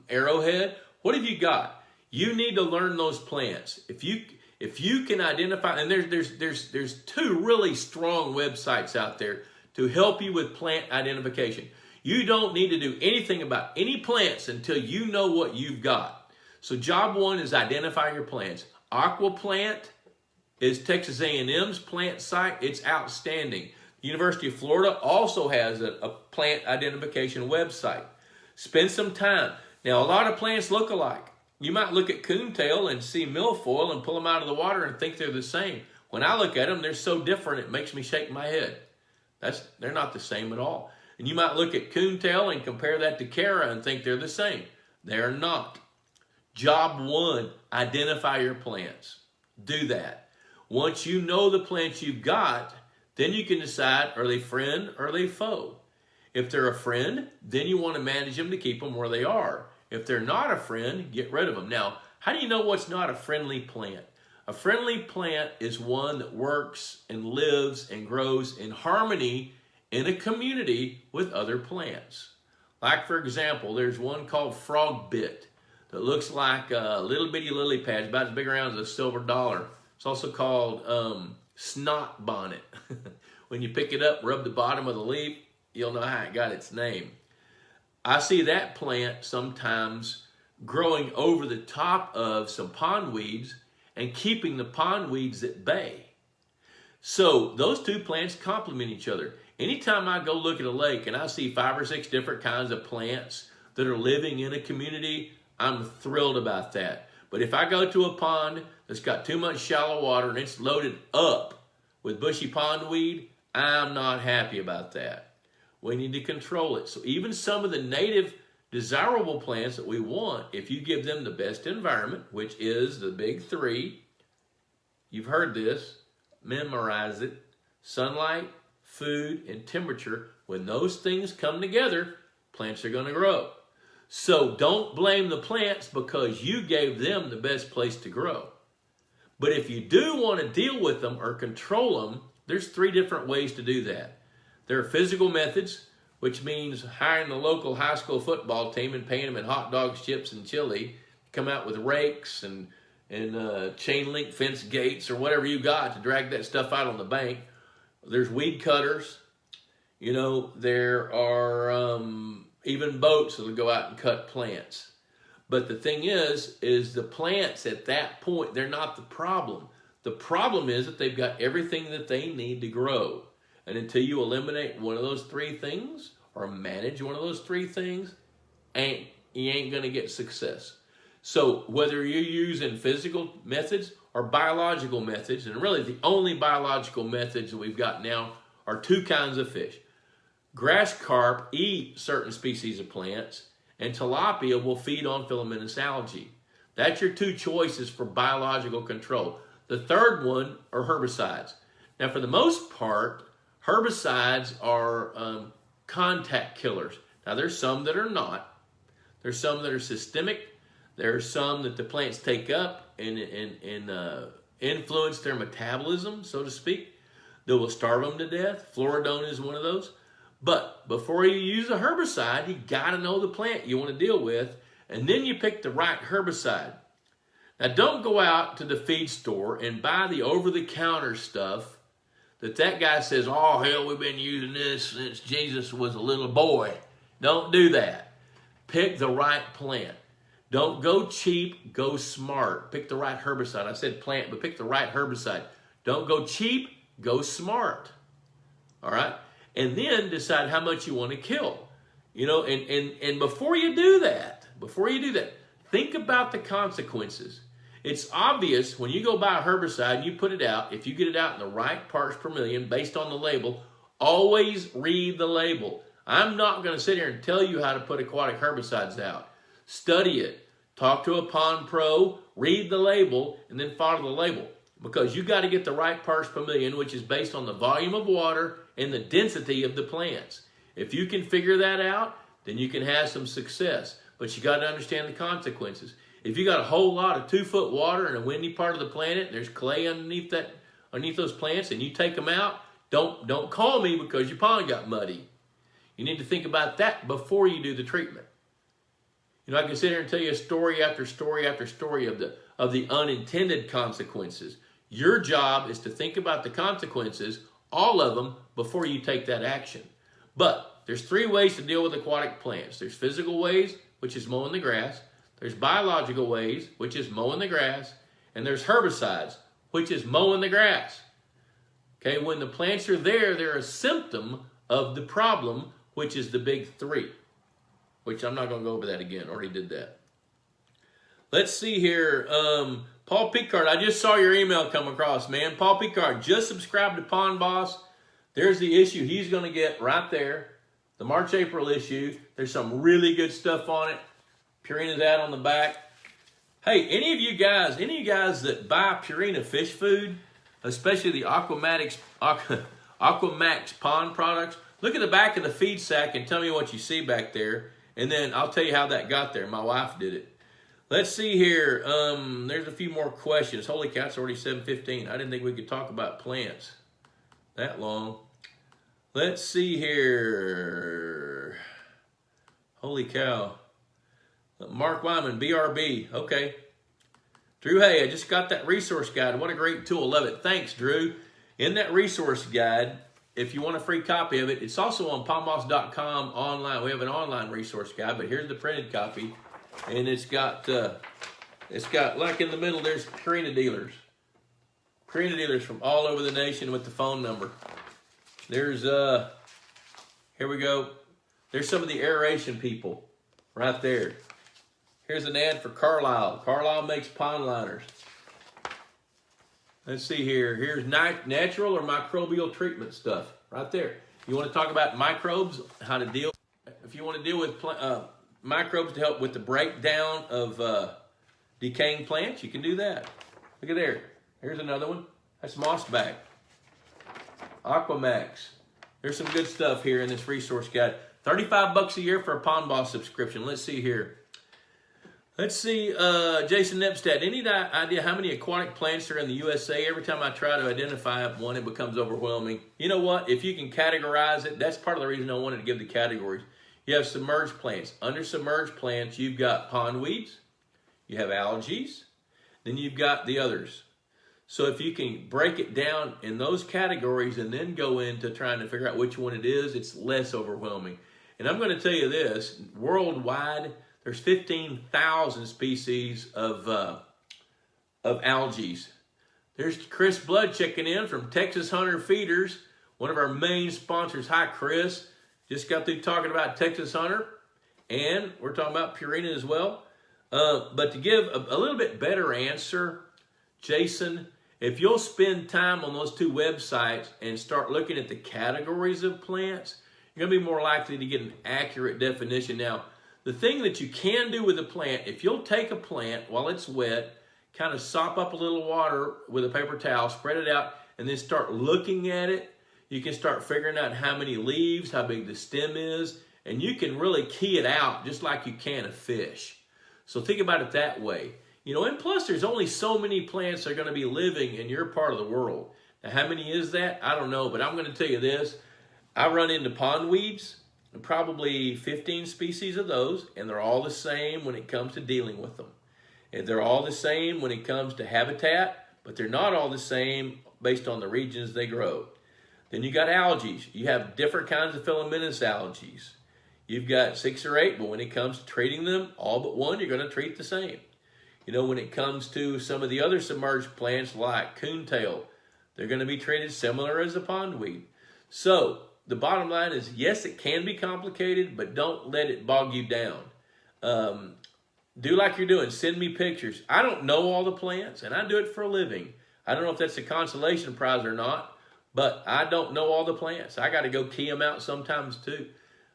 arrowhead? What have you got? You need to learn those plants. If you can identify, and there's two really strong websites out there to help you with plant identification. You don't need to do anything about any plants until you know what you've got. So job one is identify your plants. Aquaplant is Texas A&M's plant site. It's outstanding. The University of Florida also has a plant identification website. Spend some time. Now, a lot of plants look alike. You might look at coontail and see milfoil and pull them out of the water and think they're the same. When I look at them, they're so different it makes me shake my head. They're not the same at all. And you might look at coontail and compare that to cara and think they're the same. They're not. Job one, identify your plants. Do that. Once you know the plants you've got, Then you can decide, are they friend or are they foe? If they're a friend, then you want to manage them to keep them where they are. If they're not a friend, get rid of them. Now, how do you know what's not a friendly plant? A friendly plant is one that works and lives and grows in harmony in a community with other plants. Like, for example, there's one called frog bit that looks like a little bitty lily pad, about as big around as a silver dollar. It's also called snot bonnet. When you pick it up, rub the bottom of the leaf, you'll know how it got its name. I see that plant sometimes growing over the top of some pond weeds and keeping the pond weeds at bay. So those two plants complement each other. Anytime I go look at a lake and I see 5 or 6 different kinds of plants that are living in a community, I'm thrilled about that. But if I go to a pond that's got too much shallow water and it's loaded up with bushy pondweed, I'm not happy about that. We need to control it. So even some of the native desirable plants that we want, if you give them the best environment, which is the big 3, you've heard this, memorize it, sunlight, food, and temperature. When those things come together, plants are going to grow. So don't blame the plants because you gave them the best place to grow. But if you do want to deal with them or control them, there's 3 different ways to do that. There are physical methods, which means hiring the local high school football team and paying them in hot dogs, chips, and chili, come out with rakes and chain link fence gates or whatever you got to drag that stuff out on the bank. There's weed cutters. You know, there are even boats that'll go out and cut plants. But the thing is the plants at that point, they're not the problem. The problem is that they've got everything that they need to grow. And until you eliminate one of those 3 things or manage one of those 3 things, you ain't going to get success. So whether you're using physical methods or biological methods, and really the only biological methods that we've got now are 2 kinds of fish. Grass carp eat certain species of plants, and tilapia will feed on filamentous algae. That's your 2 choices for biological control. The third one are herbicides. Now, for the most part, herbicides are contact killers. Now, there's some that are not. There's some that are systemic. There's some that the plants take up and influence their metabolism, so to speak, that will starve them to death. Fluoridone is one of those. But before you use a herbicide, you got to know the plant you want to deal with, and then you pick the right herbicide. Now, don't go out to the feed store and buy the over-the-counter stuff that guy says, oh, hell, we've been using this since Jesus was a little boy. Don't do that. Pick the right plant. Don't go cheap, go smart. Pick the right herbicide. I said plant, but pick the right herbicide. Don't go cheap, go smart. All right? And then decide how much you want to kill. You know, and before you do that, think about the consequences. It's obvious when you go buy a herbicide and you put it out, if you get it out in the right parts per million based on the label, always read the label. I'm not going to sit here and tell you how to put aquatic herbicides out. Study it. Talk to a pond pro, read the label, and then follow the label. Because you got to get the right parts per million, which is based on the volume of water and the density of the plants. If you can figure that out, then you can have some success. But you got to understand the consequences. If you got a whole lot of 2-foot water in a windy part of the planet, there's clay underneath those plants, and you take them out, don't call me because your pond got muddy. You need to think about that before you do the treatment. You know, I can sit here and tell you story after story after story of the unintended consequences. Your job is to think about the consequences, all of them, before you take that action. But there's 3 ways to deal with aquatic plants. There's physical ways, which is mowing the grass. There's biological ways, which is mowing the grass. And there's herbicides, which is mowing the grass. Okay, when the plants are there, they're a symptom of the problem, which is the big 3. Which I'm not going to go over that again. Already did that. Let's see here. Paul Picard, I just saw your email come across, man. Paul Picard, just subscribe to Pond Boss. There's the issue he's going to get right there. The March-April issue. There's some really good stuff on it. Purina's ad on the back. Hey, any of you guys that buy Purina fish food, especially the Aquamax Pond Products. Look at the back of the feed sack and tell me what you see back there. And then I'll tell you how that got there. My wife did it. Let's see here. There's a few more questions. Holy cow, it's already 7:15. I didn't think we could talk about plants that long. Let's see here. Holy cow. Mark Wyman, BRB. Okay. Drew, hey, I just got that resource guide. What a great tool. Love it. Thanks, Drew. In that resource guide, if you want a free copy of it, it's also on pondboss.com online. We have an online resource guide, but here's the printed copy. And it's got like in the middle, there's Purina dealers. Purina dealers from all over the nation with the phone number. There's, here we go. There's some of the aeration people right there. Here's an ad for Carlisle. Carlisle makes pond liners. Let's see here. Here's natural or microbial treatment stuff right there. You want to talk about microbes, how to deal. If you want to deal with microbes to help with the breakdown of decaying plants, you can do that. Look at there. Here's another one. That's mossback. Aquamax. There's some good stuff here in this resource guide. $35 a year for a Pond Boss subscription. Let's see here. Let's see, Jason Nepstad. Any idea how many aquatic plants are in the USA? Every time I try to identify one, it becomes overwhelming. You know what? If you can categorize it, that's part of the reason I wanted to give the categories. You have submerged plants. Under submerged plants, you've got pondweeds, you have algae, then you've got the others. So if you can break it down in those categories and then go into trying to figure out which one it is, it's less overwhelming. And I'm going to tell you this, worldwide, there's 15,000 species of algae. There's Chris Blood checking in from Texas Hunter Feeders, one of our main sponsors. Hi, Chris. Just got through talking about Texas Hunter, and we're talking about Purina as well. But to give a little bit better answer, Jason, if you'll spend time on those two websites and start looking at the categories of plants, you're going to be more likely to get an accurate definition. Now, the thing that you can do with a plant, if you'll take a plant while it's wet, kind of sop up a little water with a paper towel, spread it out, and then start looking at it, you can start figuring out how many leaves, how big the stem is, and you can really key it out just like you can a fish. So think about it that way. You know, and plus there's only so many plants that are going to be living in your part of the world. Now, how many is that? I don't know, but I'm going to tell you this. I run into pondweeds, probably 15 species of those, and they're all the same when it comes to dealing with them. And they're all the same when it comes to habitat, but they're not all the same based on the regions they grow. Then you got algae. You have different kinds of filamentous algae. You've got 6 or 8, but when it comes to treating them, all but one you're going to treat the same. You know, when it comes to some of the other submerged plants like coontail, they're going to be treated similar as a pondweed. So the bottom line is, yes, it can be complicated, but don't let it bog you down. Do like you're doing. Send me pictures. I don't know all the plants, and I do it for a living. I don't know if that's a consolation prize or not, but I don't know all the plants. I got to go key them out sometimes too.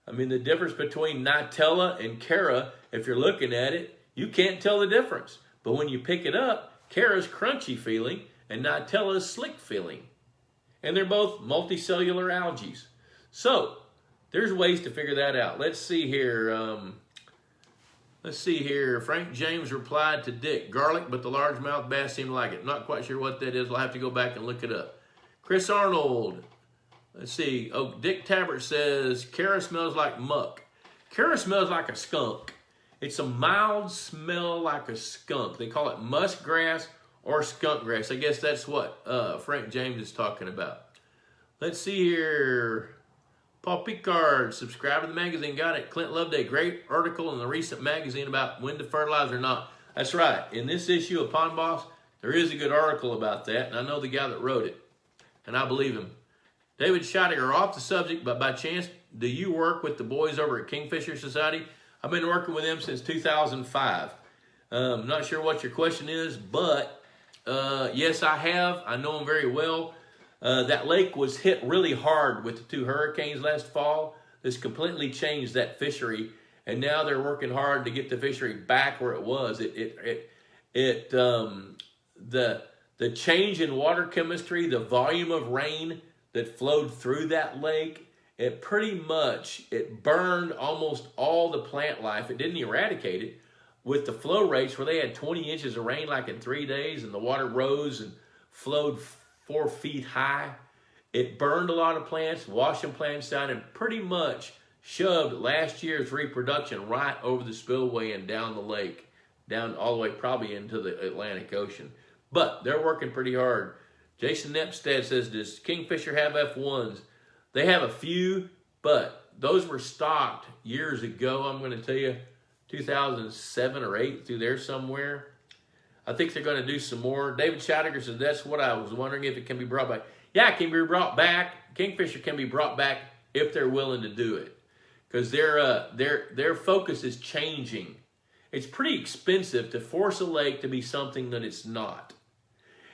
I mean, the difference between Nightella and Cara, if you're looking at it, you can't tell the difference. But when you pick it up, Cara's crunchy feeling and Nightella's slick feeling. And they're both multicellular algae. So there's ways to figure that out. Let's see here. Frank James replied to Dick, garlic, but the largemouth bass seemed like it. Not quite sure what that is. I'll have to go back and look it up. Chris Arnold. Let's see. Oh, Dick Tabbert says, Cara smells like muck. Cara smells like a skunk. It's a mild smell like a skunk. They call it muskgrass or skunk grass. I guess that's what Frank James is talking about. Let's see here. Paul Picard, subscribe to the magazine. Got it. Clint Loveday, great article in the recent magazine about when to fertilize or not. That's right. In this issue of Pond Boss, there is a good article about that, and I know the guy that wrote it, and I believe him. David Scheidegger, off the subject, but by chance, do you work with the boys over at Kingfisher Society? I've been working with them since 2005. I'm not sure what your question is, but yes, I have. I know them very well. That lake was hit really hard with the 2 hurricanes last fall. This completely changed that fishery, and now they're working hard to get the fishery back where it was. The change in water chemistry, the volume of rain that flowed through that lake, it burned almost all the plant life. It didn't eradicate it. With the flow rates where they had 20 inches of rain like in 3 days and the water rose and flowed 4 feet high, it burned a lot of plants, washed them plants down, and pretty much shoved last year's reproduction right over the spillway and down the lake, down all the way probably into the Atlantic Ocean. But they're working pretty hard. Jason Nepstead says, does Kingfisher have F1s? They have a few, but those were stocked years ago. I'm going to tell you, 2007 or 8 through there somewhere. I think they're going to do some more. David Scheidegger says, that's what I was wondering, if it can be brought back. Yeah, it can be brought back. Kingfisher can be brought back if they're willing to do it, because their focus is changing. It's pretty expensive to force a lake to be something that it's not.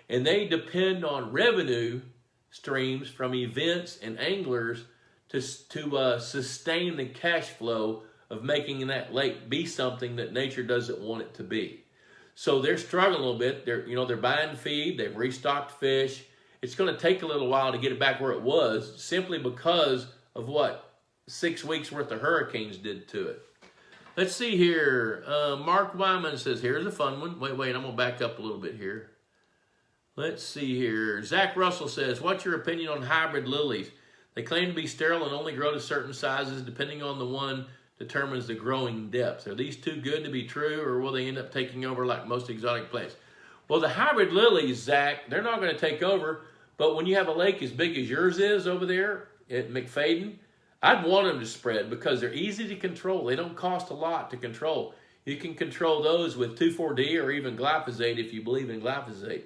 And they depend on revenue streams from events and anglers to sustain the cash flow of making that lake be something that nature doesn't want it to be. So they're struggling a little bit. They're buying feed. They've restocked fish. It's going to take a little while to get it back where it was, simply because of what 6 weeks worth of hurricanes did to it. Let's see here. Mark Wyman says, here's a fun one. Wait, I'm going to back up a little bit here. Let's see here. Zach Russell says, what's your opinion on hybrid lilies? They claim to be sterile and only grow to certain sizes. Depending on the one, determines the growing depth. Are these too good to be true, or will they end up taking over like most exotic plants? Well, the hybrid lilies, Zach, they're not going to take over. But when you have a lake as big as yours is over there at McFadden, I'd want them to spread because they're easy to control. They don't cost a lot to control. You can control those with 2,4-D or even glyphosate if you believe in glyphosate.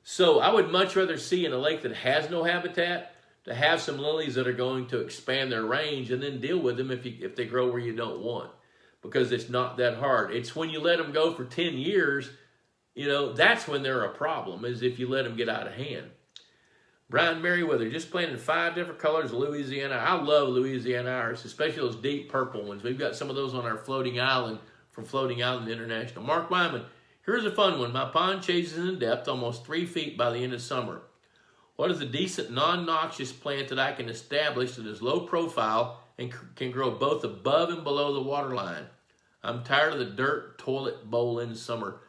So I would much rather see in a lake that has no habitat to have some lilies that are going to expand their range, and then deal with them if they grow where you don't want, because it's not that hard. It's when you let them go for 10 years, that's when they're a problem, is if you let them get out of hand. Brian Merriweather, just planted 5 different colors of Louisiana. I love Louisiana iris, especially those deep purple ones. We've got some of those on our floating island from Floating Island International. Mark Wyman, here's a fun one. My pond chases in depth almost 3 feet by the end of summer. What is a decent non-noxious plant that I can establish that is low profile and can grow both above and below the water line? I'm tired of the dirt toilet bowl in summer.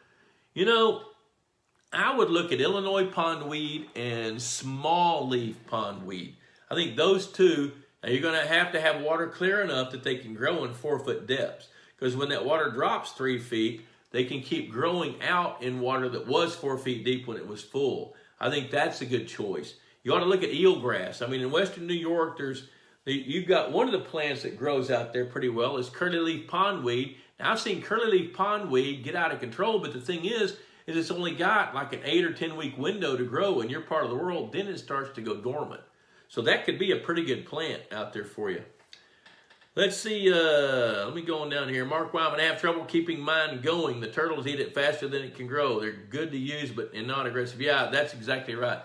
I would look at Illinois pondweed and small leaf pondweed. I think those two, now you're going to have water clear enough that they can grow in 4-foot depths. Because when that water drops 3 feet, they can keep growing out in water that was 4 feet deep when it was full. I think that's a good choice. You ought to look at eelgrass. I mean, in western New York, you've got one of the plants that grows out there pretty well is curly leaf pondweed. Now, I've seen curly leaf pondweed get out of control, but the thing is it's only got like an 8 or 10 week window to grow in your part of the world. Then it starts to go dormant. So that could be a pretty good plant out there for you. Let's see, let me go on down here. Mark Wyman, I have trouble keeping mine going. The turtles eat it faster than it can grow. They're good to use, but not aggressive. Yeah, that's exactly right.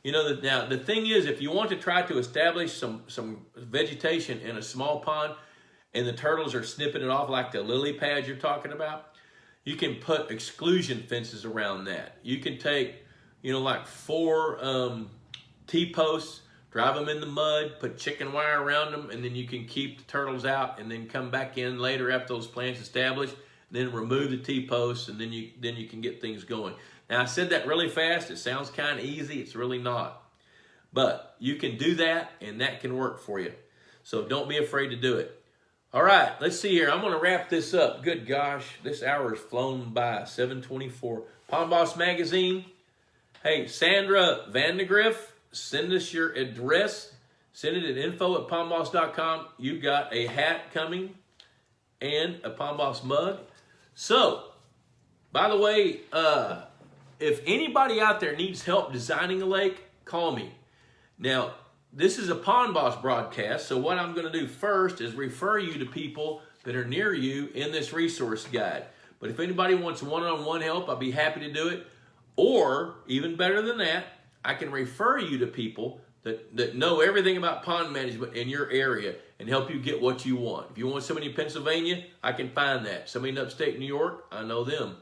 Now the thing is, if you want to try to establish some vegetation in a small pond and the turtles are snipping it off like the lily pads you're talking about, you can put exclusion fences around that. You can take, like 4 T-posts, drive them in the mud, put chicken wire around them, and then you can keep the turtles out and then come back in later after those plants established, then remove the T-posts, and then you can get things going. Now, I said that really fast. It sounds kind of easy. It's really not. But you can do that, and that can work for you. So don't be afraid to do it. All right, let's see here. I'm going to wrap this up. Good gosh, this hour has flown by, 7:24. Pond Boss Magazine. Hey, Sandra Vandegrift, send us your address. Send it at info@pondboss.com. You got a hat coming and a Pond Boss mug. So, by the way, if anybody out there needs help designing a lake, call me. Now, this is a Pond Boss broadcast, so what I'm going to do first is refer you to people that are near you in this resource guide. But if anybody wants one-on-one help, I'll be happy to do it. Or, even better than that, I can refer you to people that know everything about pond management in your area and help you get what you want. If you want somebody in Pennsylvania, I can find that. Somebody in upstate New York, I know them.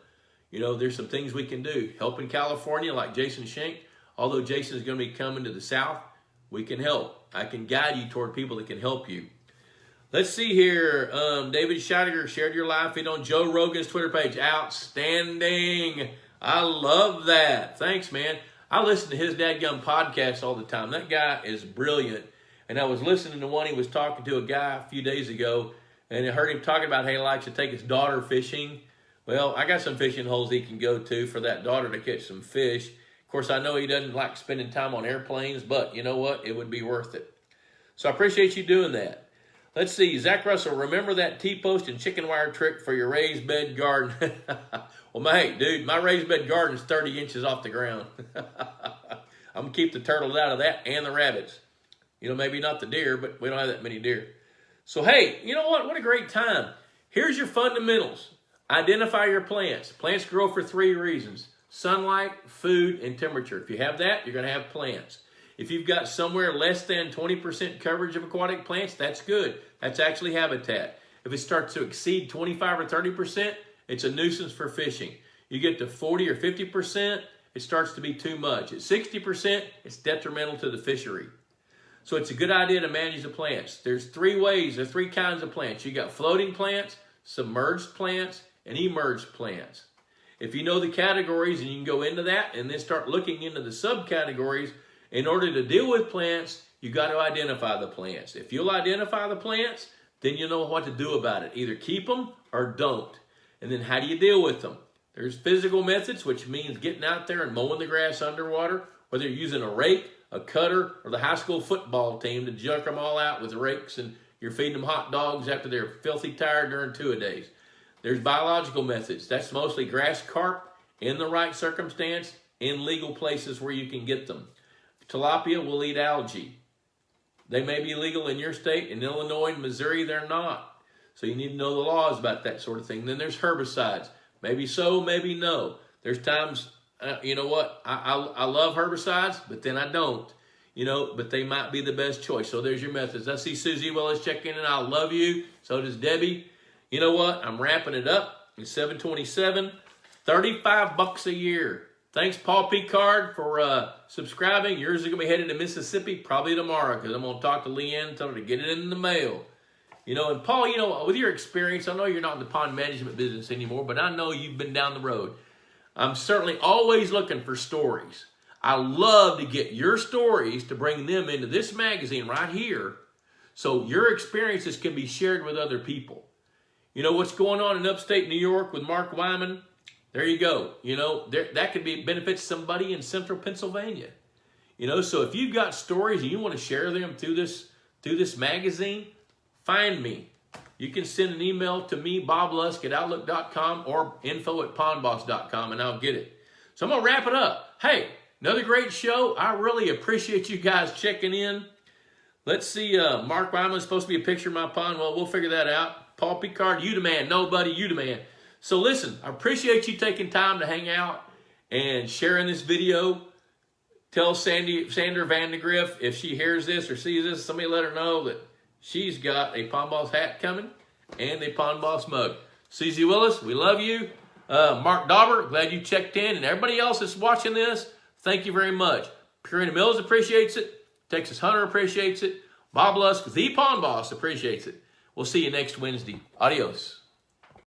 There's some things we can do. Help in California, like Jason Schenk. Although Jason's going to be coming to the south, we can help. I can guide you toward people that can help you. Let's see here. David Scheidegger shared your live feed on Joe Rogan's Twitter page. Outstanding. I love that. Thanks, man. I listen to his dadgum podcast all the time. That guy is brilliant. And I was listening to one, he was talking to a guy a few days ago, and I heard him talking about how he likes to take his daughter fishing. Well, I got some fishing holes he can go to for that daughter to catch some fish. Of course, I know he doesn't like spending time on airplanes, but you know what? It would be worth it. So I appreciate you doing that. Let's see, Zach Russell, remember that T-post and chicken wire trick for your raised bed garden? Well, mate, dude, my raised bed garden is 30 inches off the ground. I'm going to keep the turtles out of that and the rabbits. You know, maybe not the deer, but we don't have that many deer. So, hey, you know what? What a great time. Here's your fundamentals. Identify your plants. Plants grow for 3 reasons: sunlight, food, and temperature. If you have that, you're going to have plants. If you've got somewhere less than 20% coverage of aquatic plants, that's good. That's actually habitat. If it starts to exceed 25 or 30%, it's a nuisance for fishing. You get to 40 or 50%, it starts to be too much. At 60%, it's detrimental to the fishery. So it's a good idea to manage the plants. There's 3 ways, there's 3 kinds of plants. You got floating plants, submerged plants, and emerged plants. If you know the categories, and you can go into that and then start looking into the subcategories. In order to deal with plants, you got to identify the plants. If you'll identify the plants, then you know what to do about it. Either keep them or don't. And then how do you deal with them? There's physical methods, which means getting out there and mowing the grass underwater, whether you're using a rake, a cutter, or the high school football team to jerk them all out with rakes, and you're feeding them hot dogs after they're filthy tired during 2-a-days. There's biological methods. That's mostly grass carp in the right circumstance, in legal places where you can get them. Tilapia will eat algae. They may be legal in your state. In Illinois and Missouri, they're not. So you need to know the laws about that sort of thing. Then there's herbicides. Maybe so, maybe no. There's times, you know what, I love herbicides, but then I don't. You know, but they might be the best choice. So there's your methods. I see Susie Willis checking in. I love you. So does Debbie. You know what? I'm wrapping it up. It's 7:27. $35 a year. Thanks, Paul Picard, for subscribing. Yours is going to be headed to Mississippi probably tomorrow, because I'm going to talk to Leanne and tell her to get it in the mail. You know, and Paul, you know, with your experience, I know you're not in the pond management business anymore, but I know you've been down the road. I'm certainly always looking for stories. I love to get your stories to bring them into this magazine right here, so your experiences can be shared with other people. You know what's going on in upstate New York with Mark Wyman? There you go. You know, that could be benefits somebody in central Pennsylvania. You know, so if you've got stories and you want to share them through this magazine, find me. You can send an email to me, Bob Lusk, at Outlook.com or info@pondboss.com, and I'll get it. So I'm going to wrap it up. Hey, another great show. I really appreciate you guys checking in. Let's see. Mark Wyman is supposed to be a picture of my pond. Well, we'll figure that out. Paul Picard, you the man. Nobody, you the man. So listen, I appreciate you taking time to hang out and sharing this video. Tell Sandra Vandegrift, if she hears this or sees this, somebody let her know that she's got a Pond Boss hat coming and a Pond Boss mug. Susie Willis, we love you. Mark Dauber, glad you checked in. And everybody else that's watching this, thank you very much. Purina Mills appreciates it. Texas Hunter appreciates it. Bob Lusk, the Pond Boss, appreciates it. We'll see you next Wednesday. Adios.